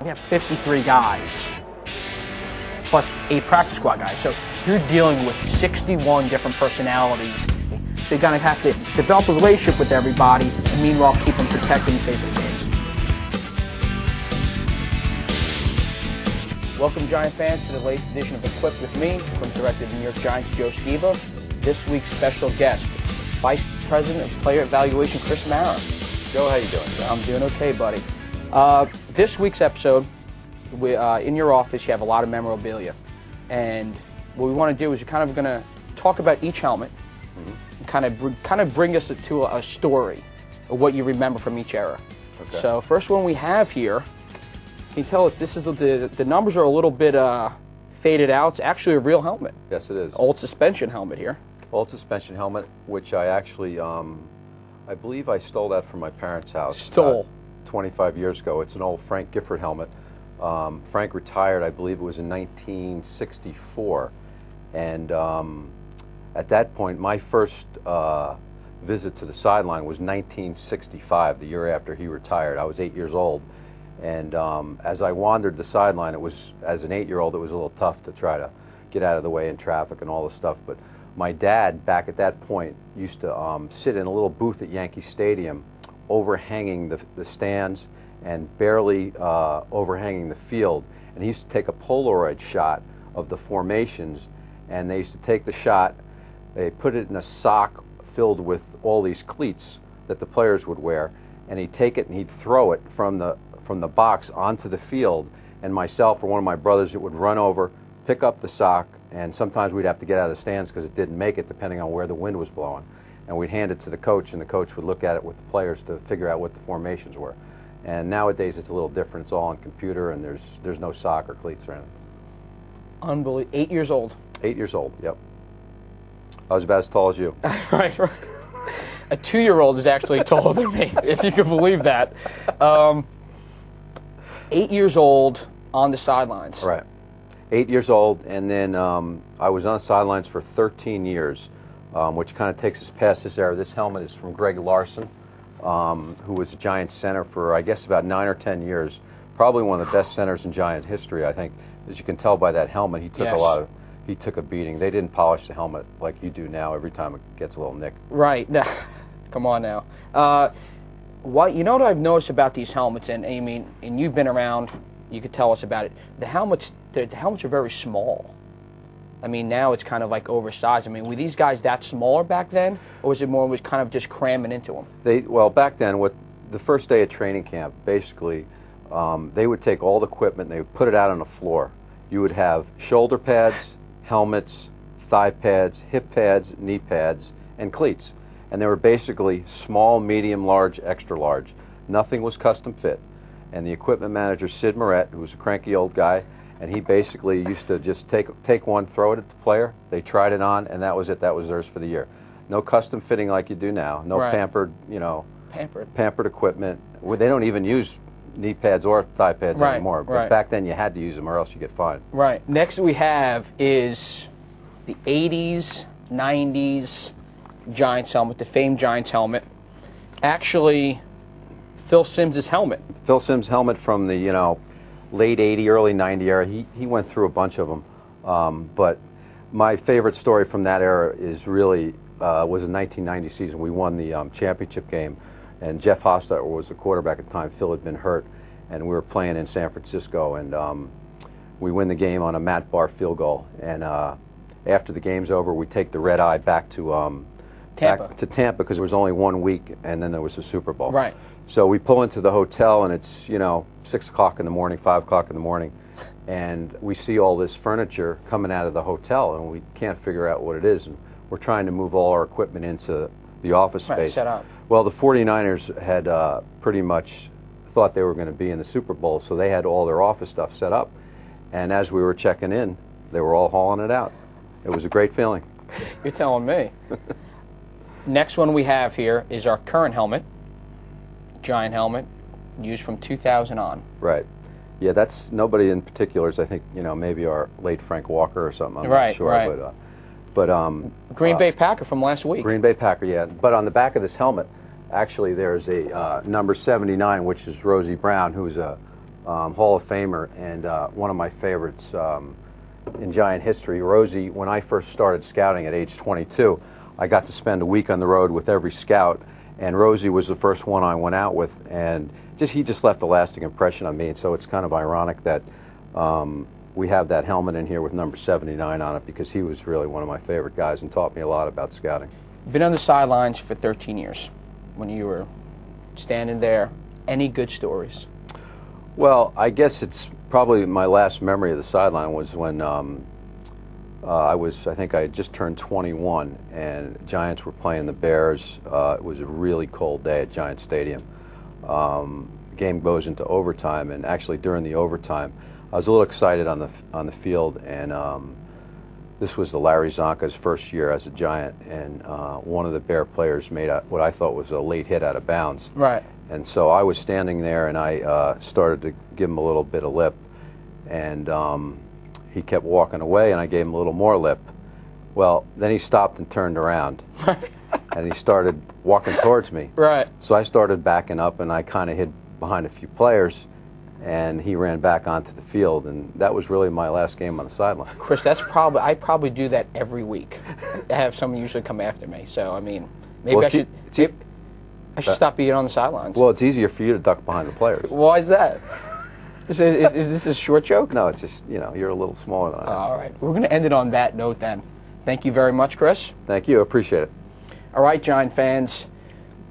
We have 53 guys, plus 8 practice squad guys. So you're dealing with 61 different personalities. So you're going to have to develop a relationship with everybody, and meanwhile keep them protected and safe in the games. Welcome, Giant fans, to the latest edition of Equipped with me, Equipment Director of the New York Giants, Joe Skiba. This week's special guest, Vice President of Player Evaluation, Chris Mara. Joe, how you doing? I'm doing okay, buddy. This week's episode, in your office, you have a lot of memorabilia. And what we want to do is we're kind of going to talk about each helmet, and kind of bring us to a story of what you remember from each era. Okay. So first one we have here, can you tell if this is the numbers are a little bit faded out? It's actually a real helmet. Yes, it is. Old suspension helmet here. Old suspension helmet, which I actually, I believe I stole that from my parents' house. Stole. 25 years ago. It's an old Frank Gifford helmet. Frank retired, I believe it was in 1964. And at that point, my first visit to the sideline was 1965, the year after he retired. I was 8 years old. And as I wandered the sideline, it was, as an 8-year-old, it was a little tough to try to get out of the way in traffic and all this stuff. But my dad, back at that point, used to sit in a little booth at Yankee Stadium, overhanging the stands and barely overhanging the field. And he used to take a Polaroid shot of the formations, and they used to take the shot, they put it in a sock filled with all these cleats that the players would wear, and he'd take it and he'd throw it from the box onto the field, and myself or one of my brothers would run over, pick up the sock, and sometimes we'd have to get out of the stands because it didn't make it depending on where the wind was blowing. And we'd hand it to the coach, and the coach would look at it with the players to figure out what the formations were. And nowadays it's a little different. It's all on computer, and there's no sock or cleats or anything. Unbelievable. 8 years old. 8 years old, yep. I was about as tall as you. Right. A 2-year-old is actually taller than me, if you can believe that. 8 years old on the sidelines. Right. 8 years old, and then I was on the sidelines for 13 years, which kind of takes us past this era. This helmet is from Greg Larson, who was a Giant center for, I guess, about 9 or 10 years. Probably one of the best centers in Giant history, I think. As you can tell by that helmet, he took a beating. They didn't polish the helmet like you do now. Every time it gets a little nicked. Right. Come on now. You know what I've noticed about these helmets, and I mean, and you've been around, you could tell us about it. The helmets are very small. I mean, now it's kind of like oversized. I mean, were these guys that smaller back then, or was it more was kind of just cramming into them? Well, back then, the first day of training camp, basically, they would take all the equipment and they would put it out on the floor. You would have shoulder pads, helmets, thigh pads, hip pads, knee pads, and cleats. And they were basically small, medium, large, extra large. Nothing was custom fit. And the equipment manager, Sid Moret, who was a cranky old guy, and he basically used to just take one, throw it at the player, they tried it on, and that was it. That was theirs for the year. No custom fitting like you do now. No right. pampered equipment. They don't even use knee pads or thigh pads anymore. But back then you had to use them or else you get fined. Right. Next we have is the 80s, 90s Giants helmet, the famed Giants helmet. Actually, Phil Simms' helmet. Phil Simms' helmet from the late 80, early 90 era. He went through a bunch of them. But my favorite story from that era is really was the 1990 season. We won the championship game, and Jeff Hostetler was the quarterback at the time. Phil had been hurt, and we were playing in San Francisco, and we win the game on a Matt Barr field goal. And after the game's over, we take the red eye back to Tampa because there was only 1 week, and then there was the Super Bowl. Right. So we pull into the hotel, and it's 6 o'clock in the morning, 5 o'clock in the morning, and we see all this furniture coming out of the hotel, and we can't figure out what it is. And we're trying to move all our equipment into the office space. Set up. Well, the 49ers had pretty much thought they were going to be in the Super Bowl, so they had all their office stuff set up. And as we were checking in, they were all hauling it out. It was a great feeling. You're telling me. Next one we have here is our current helmet, Giant helmet, used from 2000 on. Right. Yeah, that's nobody in particular. I think maybe our late Frank Walker or something. I'm not sure. Right. But Green Bay Packer from last week. Green Bay Packer, yeah. But on the back of this helmet, actually, there's a number 79, which is Rosie Brown, who's a Hall of Famer, and one of my favorites in Giant history. Rosie, when I first started scouting at age 22, I got to spend a week on the road with every scout, and Rosie was the first one I went out with, and he just left a lasting impression on me. And so it's kind of ironic that we have that helmet in here with number 79 on it, because he was really one of my favorite guys and taught me a lot about scouting. Been on the sidelines for 13 years. When you were standing there, any good stories? Well, I guess it's probably my last memory of the sideline was when I think I had just turned 21, and Giants were playing the Bears. It was a really cold day at Giant Stadium. Game goes into overtime, and actually during the overtime, I was a little excited on the field, and this was the Larry Zonka's first year as a Giant, and one of the Bear players made what I thought was a late hit out of bounds. Right. And so I was standing there, and I started to give him a little bit of lip, and he kept walking away, and I gave him a little more lip. Well, then he stopped and turned around, and he started walking towards me. Right. So I started backing up, and I kind of hid behind a few players, and he ran back onto the field, and that was really my last game on the sideline. Chris, I probably do that every week. I have someone usually come after me. So, I mean, maybe Well, I should stop being on the sidelines. Well, it's easier for you to duck behind the players. Why is that? Is this a short joke? No, it's just, you're a little smaller than I am. All right. We're going to end it on that note then. Thank you very much, Chris. Thank you. I appreciate it. All right, Giant fans.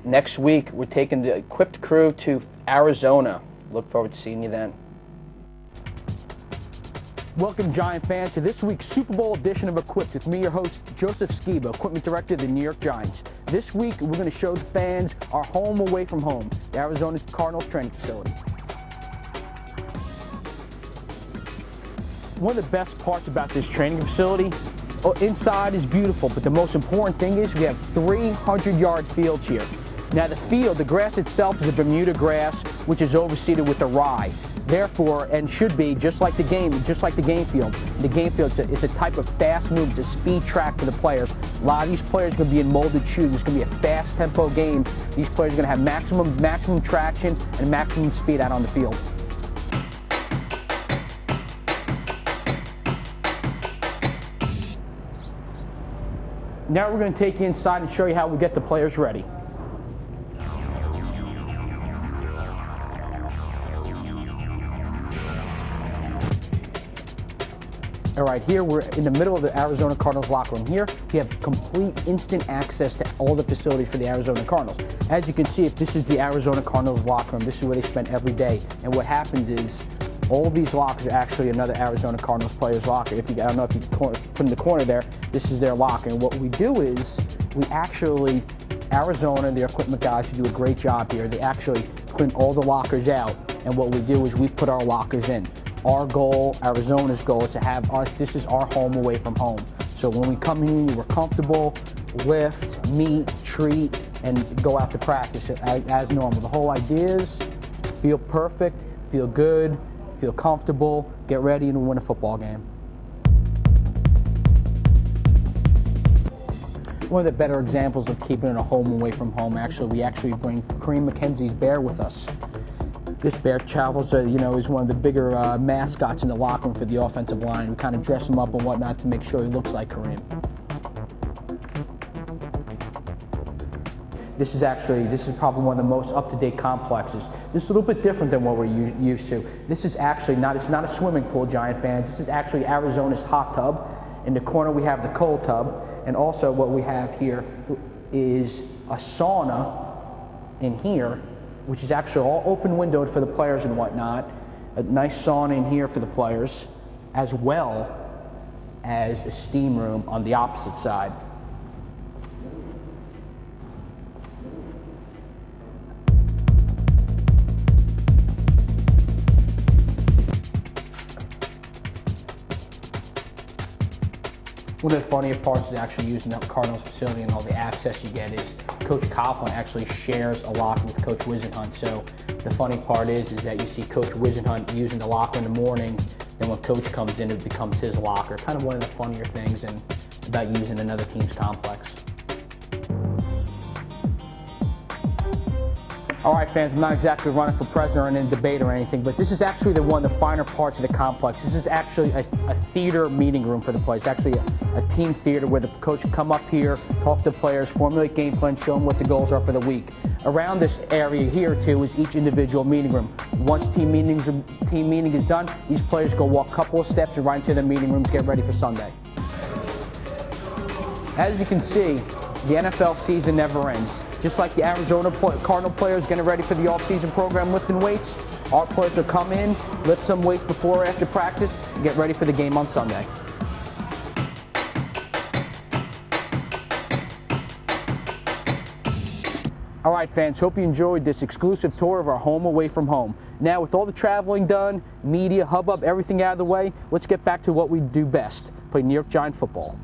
Next week, we're taking the equipped crew to Arizona. Look forward to seeing you then. Welcome, Giant fans, to this week's Super Bowl edition of Equipped with me, your host, Joseph Skiba, Equipment Director of the New York Giants. This week, we're going to show the fans our home away from home, the Arizona Cardinals training facility. One of the best parts about this training facility, inside is beautiful, but the most important thing is we have 300-yard fields here. Now the grass itself is a Bermuda grass, which is overseeded with a rye. Therefore, and should be just like the game field. The game field it's a type of fast move, it's a speed track for the players. A lot of these players are going to be in molded shoes. It's going to be a fast tempo game. These players are going to have maximum traction and maximum speed out on the field. Now we're going to take you inside and show you how we get the players ready. All right, here we're in the middle of the Arizona Cardinals locker room. Here we have complete instant access to all the facilities for the Arizona Cardinals. As you can see, if this is the Arizona Cardinals locker room, this is where they spend every day. And what happens is all of these lockers are actually another Arizona Cardinals player's locker. I don't know if you can put in the corner there, this is their locker. And what we do is Arizona, their equipment guys who do a great job here, they actually clean all the lockers out. And what we do is we put our lockers in. Our goal, Arizona's goal, is to have this is our home away from home. So when we come in, we're comfortable, lift, meet, treat, and go out to practice as normal. The whole idea is feel perfect, feel good, feel comfortable, get ready, and win a football game. One of the better examples of keeping it a home away from home, we actually bring Kareem McKenzie's bear with us. This bear travels, is one of the bigger mascots in the locker room for the offensive line. We kind of dress him up and whatnot to make sure he looks like Kareem. This is probably one of the most up-to-date complexes. This is a little bit different than what we're used to. This is actually it's not a swimming pool, Giant fans. This is actually Arizona's hot tub. In the corner we have the cold tub, and also what we have here is a sauna in here, which is actually all open windowed for the players and whatnot. A nice sauna in here for the players, as well as a steam room on the opposite side. One of the funnier parts is actually using the Cardinals facility, and all the access you get is Coach Coughlin actually shares a locker with Coach Wisenhunt. So the funny part is that you see Coach Wisenhunt using the locker in the morning, then when Coach comes in, it becomes his locker. Kind of one of the funnier things about using another team's complex. All right, fans, I'm not exactly running for president or in a debate or anything, but this is actually one of the finer parts of the complex. This is actually a theater meeting room for the players. It's actually a team theater where the coach can come up here, talk to players, formulate game plans, show them what the goals are for the week. Around this area here, too, is each individual meeting room. Once team meeting is done, these players go walk a couple of steps and right into their meeting rooms, get ready for Sunday. As you can see, the NFL season never ends. Just like the Arizona Cardinal players getting ready for the off-season program lifting weights, our players will come in, lift some weights before or after practice, and get ready for the game on Sunday. All right, fans, hope you enjoyed this exclusive tour of our home away from home. Now, with all the traveling done, media, hubbub, everything out of the way, let's get back to what we do best, play New York Giant football.